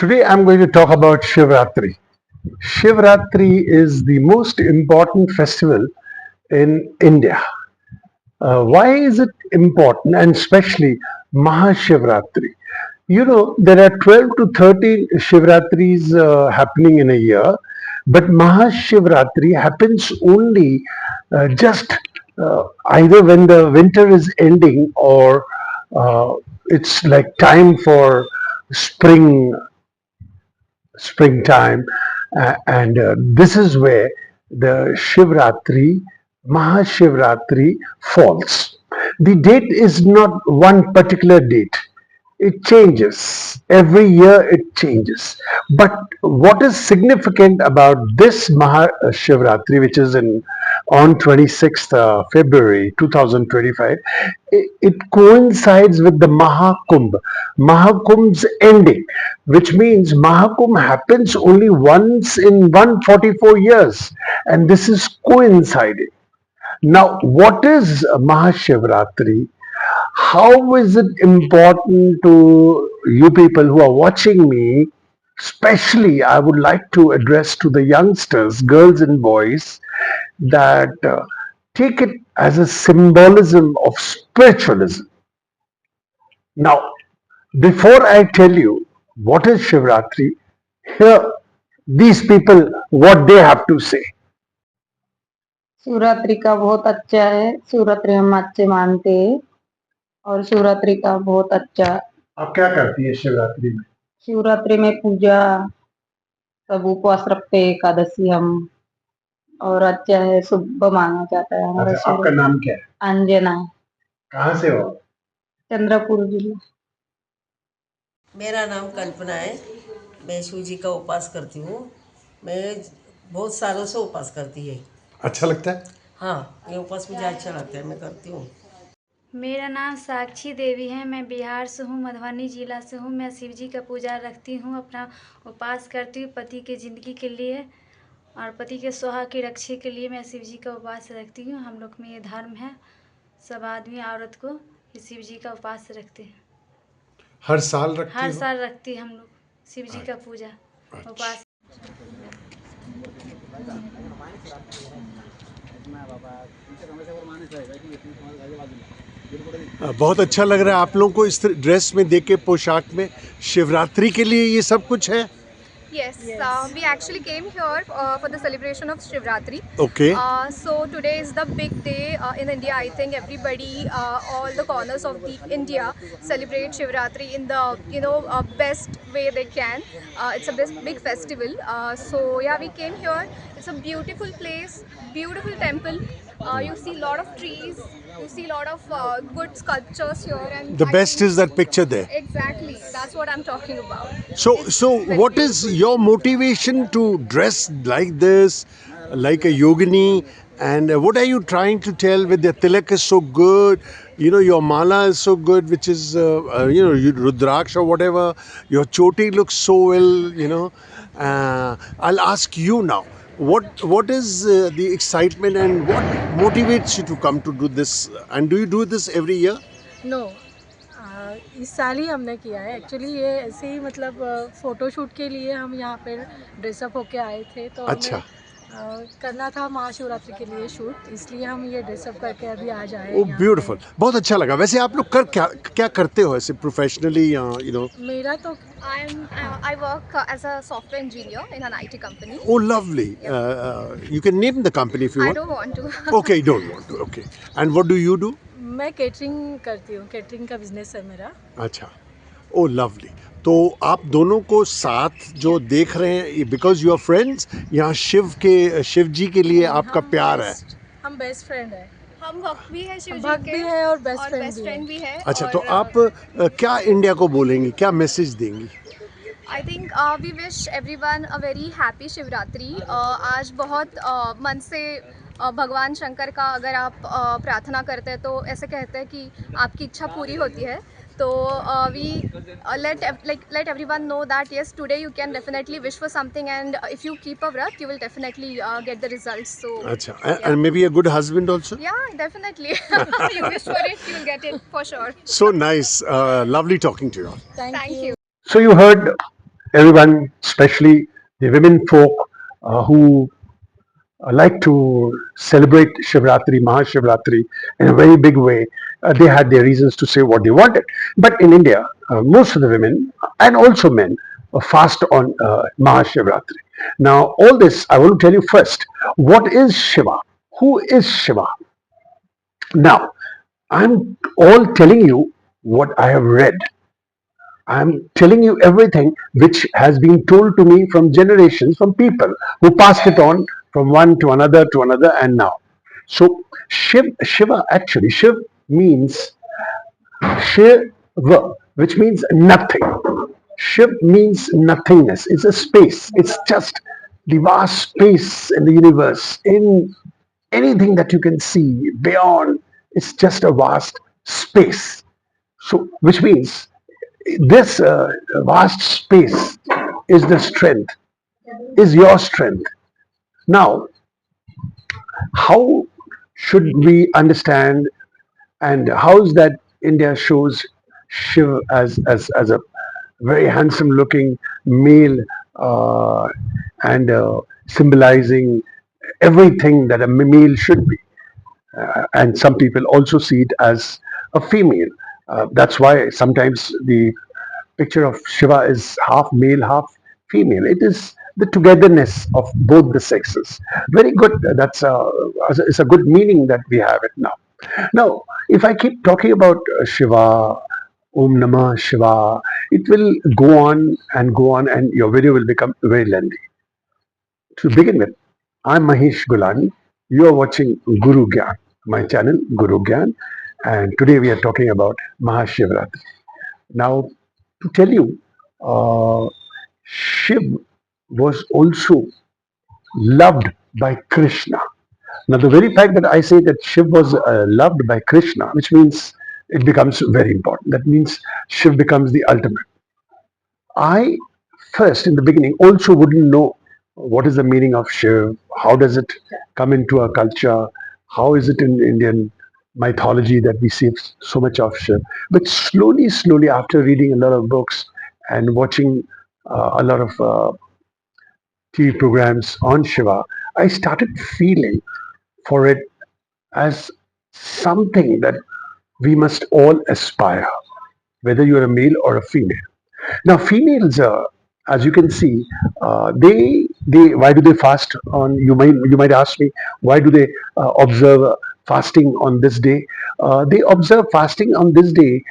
Today I'm going to talk about Shivaratri. Shivaratri is the most important festival in India. Why is it important, and especially Maha Shivaratri? You know, there are 12 to 13 Shivaratris happening in a year, but Maha Shivaratri happens only just either when the winter is ending or it's like time for spring springtime, and this is where the Shivratri, Mahashivratri falls. The date is not one particular date. It changes. Every year it changes. But what is significant about this Mahashivratri, which is on 26th February 2025, it coincides with the Mahakumbh. Mahakumbh's ending, which means Mahakumbh happens only once in 144 years, and this is coinciding. Now, what is Mahashivratri? How is it important to you people who are watching me? Especially, I would like to address to the youngsters, girls and boys, that take it as a symbolism of spiritualism. Now, before I tell you what is Shivratri, hear these people what they have to say. Shivratri का बहुत अच्छा है। शिवरात्रि हम अच्छे मानते हैं और शिवरात्रि का बहुत अच्छा। आप क्या करती है शिवरात्रि में? शिवरात्रि में पूजा, सब उपवास रखते हैं, एकादशी हम, और अच्छा है, शुभ माना जाता है हमारा। अच्छा, आपका नाम क्या है? अंजना। कहाँ से हो? चंद्रपुर जिला। मेरा नाम कल्पना है। मैं शिव जी का उपास करती हूँ। मैं बहुत सालों से उपास करती है। अच्छा लगता है? हाँ, ये उपास मुझे अच्छा लगता है, मैं करती हूँ। मेरा नाम साक्षी देवी है। मैं बिहार से हूँ, मधुबनी जिला से हूँ। मैं शिव जी का पूजा रखती हूँ, अपना उपास करती हूँ पति के ज़िंदगी के लिए और पति के सुहाग की रक्षा के लिए मैं शिव जी का उपास रखती हूँ। हम लोग में ये धर्म है, सब आदमी औरत को शिव जी का उपास रखते हैं। हर साल रखती हर हो? साल रखती हम लोग शिव जी का पूजा उपास। बहुत अच्छा लग रहा है आप लोगों को इस ड्रेस में देख के, पोशाक में। शिवरात्रि के लिए ये सब कुछ है? Yes, we actually came here for the celebration of Shivaratri. Okay. So today is the big day in India. I think everybody, all the corners of the India celebrate Shivaratri in the best way they can. It's a big festival. So yeah, we came here. It's a beautiful place, beautiful temple. You see a lot of trees. You see a lot of good sculptures here, and The best is that picture there. Exactly, that's what I'm talking about. So what is your motivation to dress like this, like a yogini? And what are you trying to tell with the tilak is so good? You know, your mala is so good, which is, Rudraksh or whatever. Your choti looks so well, I'll ask you now. What is the excitement and what motivates you to come to do this? And do you do this every year? No इस साल ही हमने किया है। Actually ये ऐसे ही मतलब photoshoot के लिए हम यहाँ पर ड्रेसअप होके आए थे, तो अच्छा। हमें करना था महाशिवरात्रि के लिए शूट, इसलिए हम ये ड्रेसअप करके अभी आ जाए। ओ ब्यूटीफुल, बहुत अच्छा लगा। वैसे आप लोग क्या करते हो ऐसे प्रोफेशनली, या मेरा तो I work as a software engineer in an IT company. Oh, lovely. You can name the company if you I want. don't want to. Okay, you don't want to. Okay. And what do you do? मैं catering करती हूँ, catering का business है मेरा। अच्छा, oh lovely. तो आप दोनों को साथ जो देख रहे हैं, बिकॉज यू आर फ्रेंड्स, यहाँ शिव जी के लिए आपका प्यार है। हम बेस्ट फ्रेंड है। हम भक्त भी है शिव जी भक्त के, भी है और बेस्ट फ्रेंड भी है। अच्छा, तो आप क्या इंडिया को बोलेंगी, क्या मैसेज देंगी? I think we wish everyone a very happy Shivratri. आज बहुत मन से भगवान शंकर का अगर आप प्रार्थना करते हैं तो ऐसे कहते हैं कि आपकी इच्छा पूरी होती है। तो we let everyone know that yes, today you can definitely wish for something, and if you keep a vrat you will definitely get the results. So अच्छा, and maybe a good husband also? yeah, definitely. You wish for it, you will get it for sure. So nice. Lovely talking to you all. Thank Thank you. you. So you heard everyone, especially the women folk who like to celebrate Shivaratri, Maha Shivaratri in a very big way. They had their reasons to say what they wanted. But in India, most of the women and also men fast on Maha Shivaratri. Now, all this, I want to tell you first, what is Shiva? Who is Shiva? Now, I'm all telling you what I have read. I'm telling you everything which has been told to me from generations, from people who passed it on from one to another, and now. So, Shiva actually, Shiv means Shiva, which means nothing. Shiv means nothingness. It's a space. It's just the vast space in the universe, in anything that you can see beyond. It's just a vast space. So, which means this vast space is the strength, is your strength. Now, how should we understand, and how is that India shows Shiv as a very handsome looking male, uh, and symbolizing everything that a male should be? And some people also see it as a female. That's why sometimes the picture of Shiva is half male, half female. It is the togetherness of both the sexes. Very good. That's it's a good meaning that we have it now. Now, if I keep talking about Shiva, Om Namah Shiva, it will go on, and your video will become very lengthy. To begin with, I'm Mahesh Gulani. You are watching Guru Gyan, my channel Guru Gyan, and today we are talking about Maha Shivaratri. Now, to tell you, uh, Shiv was also loved by Krishna. Now, the very fact that I say that Shiv was loved by Krishna, which means it becomes very important. That means Shiv becomes the ultimate. I first, in the beginning, also wouldn't know what is the meaning of Shiv, how does it come into our culture, how is it in Indian mythology that we see so much of Shiv. But slowly, after reading a lot of books and watching a lot of TV programs on Shiva, I started feeling for it as something that we must all aspire, whether you're a male or a female. Now, females, as you can see, they why do they fast on? You might ask me, why do they observe fasting on this day? They observe fasting on this day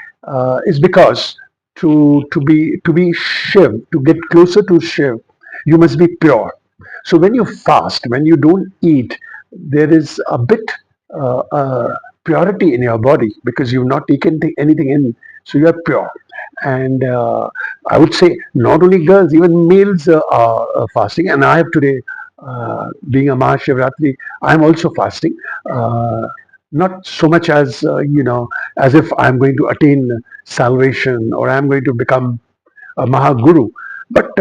is because to be Shiv, to get closer to Shiv, you must be pure. So when you fast, when you don't eat, there is a bit purity in your body because you've not taken anything in, so you are pure. And I would say not only girls, even males are fasting. And I have today, being a Maha Shivaratri, I'm also fasting. Not so much as as if I'm going to attain salvation or I'm going to become a Mahaguru. But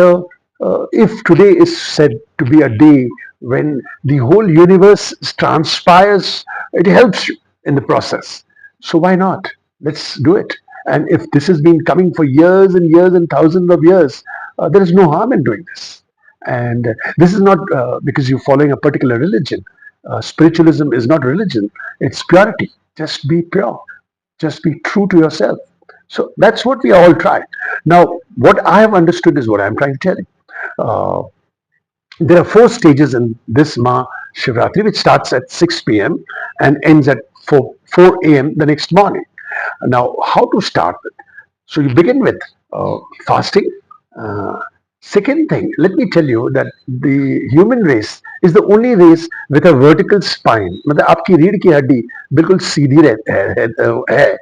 if today is said to be a day when the whole universe transpires, it helps you in the process. So why not? Let's do it. And if this has been coming for years and years and thousands of years, there is no harm in doing this. And this is not because you're following a particular religion. Spiritualism is not religion, it's purity. Just be pure, just be true to yourself. So that's what we all try. Now, what I have understood is what I'm trying to tell you. Uh, there are four stages in this Ma Shivratri, which starts at 6 p.m. and ends at 4 a.m. the next morning. Now, how to start with? So you begin with fasting. Uh, Second thing, let me tell you that the human race is the only race with a vertical spine. मतलब आपकी रीढ़ की हड्डी बिल्कुल सीधी है।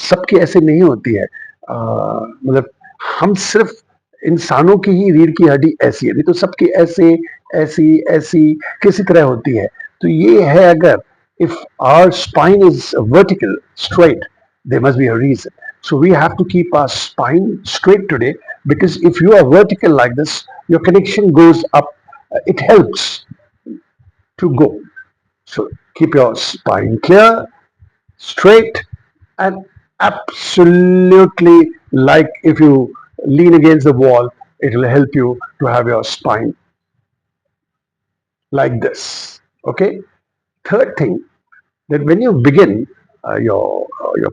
सबके ऐसे नहीं होती है। मतलब हम सिर्फ इंसानों की ही रीढ़ की हड्डी ऐसी है, नहीं तो सबकी ऐसे ऐसी ऐसी किसी तरह होती है। तो ये है, अगर if our spine is vertical, straight, there must be a reason. So we have to keep our spine straight today, because if you are vertical like this, your connection goes up. It helps to go. So keep your spine clear, straight, and absolutely like if you lean against the wall, It will help you to have your spine like this. Okay. Third thing, that when you begin your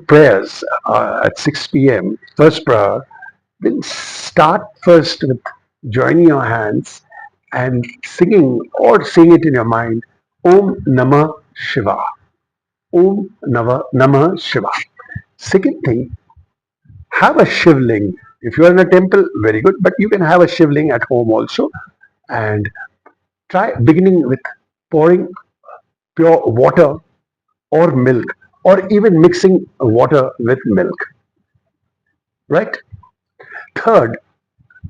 prayers at 6 p.m. first prayer, then start first with joining your hands and singing or saying it in your mind, Om Namah Shiva. Om Namah Shiva. Second thing, have a shivling. If you are in a temple, very good, but you can have a shivling at home also. And try beginning with pouring pure water or milk, or even mixing water with milk. Right? Third,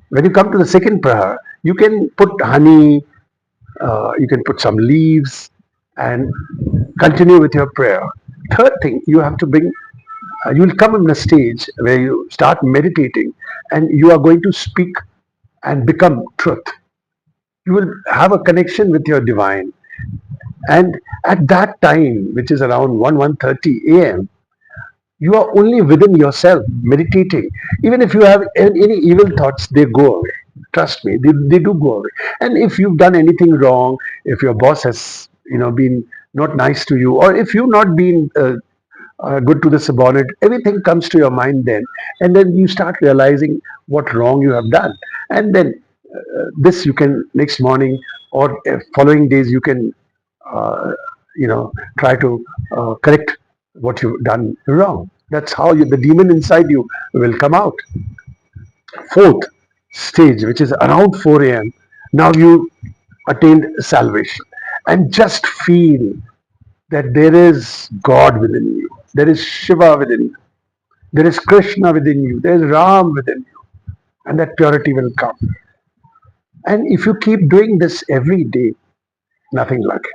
when you come to the second prayer, you can put honey, you can put some leaves, and continue with your prayer. Third thing, you have to bring, you will come in a stage where you start meditating and you are going to speak and become truth. You will have a connection with your divine. And at that time, which is around 1:30 a.m., you are only within yourself meditating. Even if you have any evil thoughts, they go away. Trust me, they do go away. And if you've done anything wrong, if your boss has been not nice to you, or if you've not been good to the subordinate, everything comes to your mind then, and then you start realizing what wrong you have done. And then this you can next morning or following days you can uh, try to correct what you've done wrong. That's how the demon inside you will come out. Fourth stage, which is around 4 a.m., now you attained salvation. And just feel that there is God within you, there is Shiva within you, there is Krishna within you, there is Ram within you, and that purity will come. And if you keep doing this every day, nothing like it.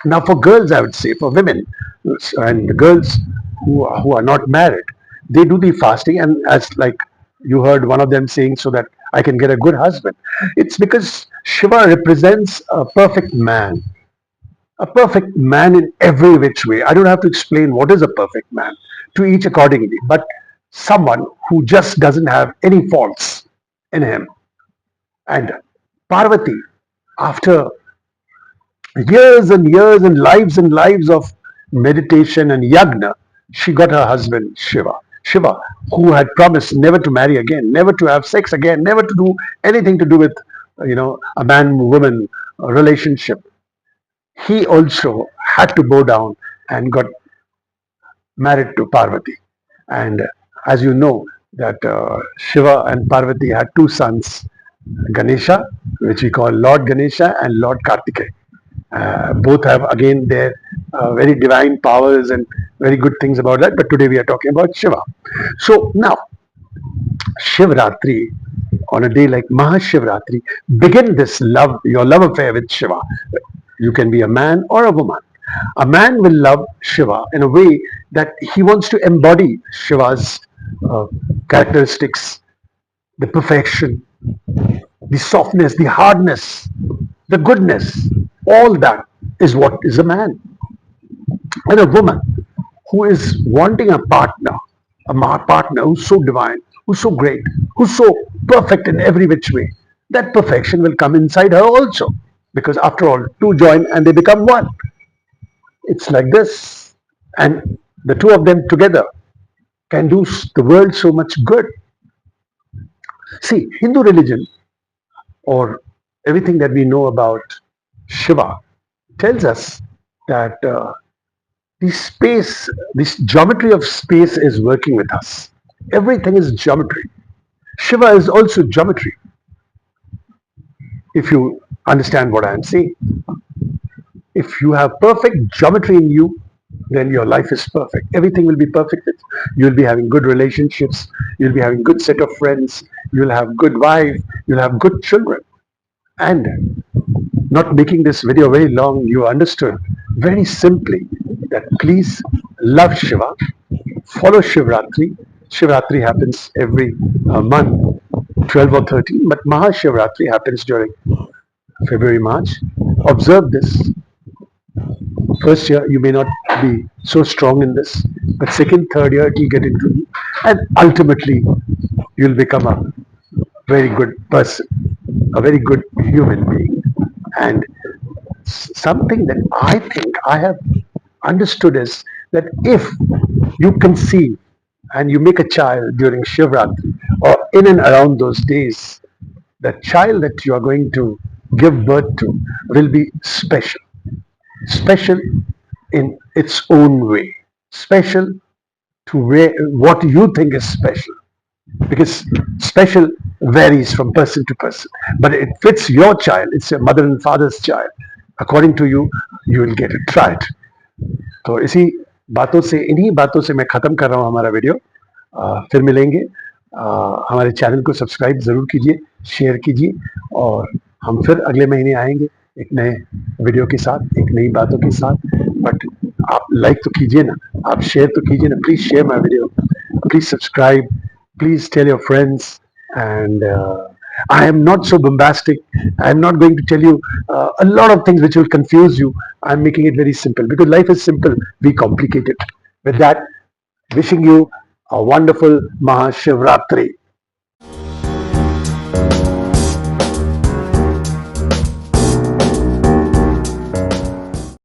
Now, for girls, I would say, for women and the girls who are not married, they do the fasting, and as like you heard one of them saying, so that I can get a good husband. It's because Shiva represents a perfect man in every which way. I don't have to explain what is a perfect man, to each accordingly, but someone who just doesn't have any faults in him. And Parvati, after years and lives of meditation and yagna, she got her husband Shiva. Shiva, who had promised never to marry again, never to have sex again, never to do anything to do with, a man-woman relationship. He also had to bow down and got married to Parvati. And as you know, that Shiva and Parvati had two sons, Ganesha, which we call Lord Ganesha, and Lord Kartikeya. Both have again their very divine powers and very good things about that. But today we are talking about Shiva. So now, Shivaratri, on a day like Maha Shivaratri, begin this your love affair with Shiva. You can be a man or a woman. A man will love Shiva in a way that he wants to embody Shiva's uh, characteristics, the perfection, the softness, the hardness, the goodness. All that is what is a man. And a woman who is wanting a partner, partner who's so divine, who's so great, who's so perfect in every which way, that perfection will come inside her also. Because after all, two join and they become one. It's like this. And the two of them together can do the world so much good. See, Hindu religion, or everything that we know about Shiva, tells us that this geometry of space is working with us. Everything is geometry. Shiva is also geometry, if you understand what I am saying. If you have perfect geometry in you, then your life is perfect. Everything will be perfect. You'll be having good relationships. You'll be having good set of friends. You'll have good wife. You'll have good children. And not making this video very long, you understood very simply that please love Shiva, follow Shivaratri. Shivaratri happens every month, 12 or 13, but Maha Shivaratri happens during February, March. Observe this. First year, you may not be so strong in this, but second, third year, it will get into you, and ultimately, you'll become a very good person, a very good human being. And something that I think I have understood is that if you conceive and you make a child during Shivratri or in and around those days, the child that you are going to give birth to will be special. Special in its own way. Special to where, what you think is special. Because special varies from person to person. But it fits your child, it's your mother and father's child. According to you, you will get it right. तो इसी बातों से इन्हीं बातों से मैं ख़त्म कर रहा हूँ हमारा वीडियो। फिर मिलेंगे। हमारे चैनल को सब्सक्राइब ज़रूर कीजिए, शेयर कीजिए और हम फिर अगले महीने आएंगे एक नए वीडियो के साथ, एक नई बातों के साथ। बट आप लाइक तो कीजिए ना, आप शेयर तो कीजिए ना, please share my video, please subscribe, please tell your friends. And I am not so bombastic. I am not going to tell you a lot of things which will confuse you. I'm making it very simple because life is simple. We complicate it. With that, wishing you a wonderful Maha Shivaratri.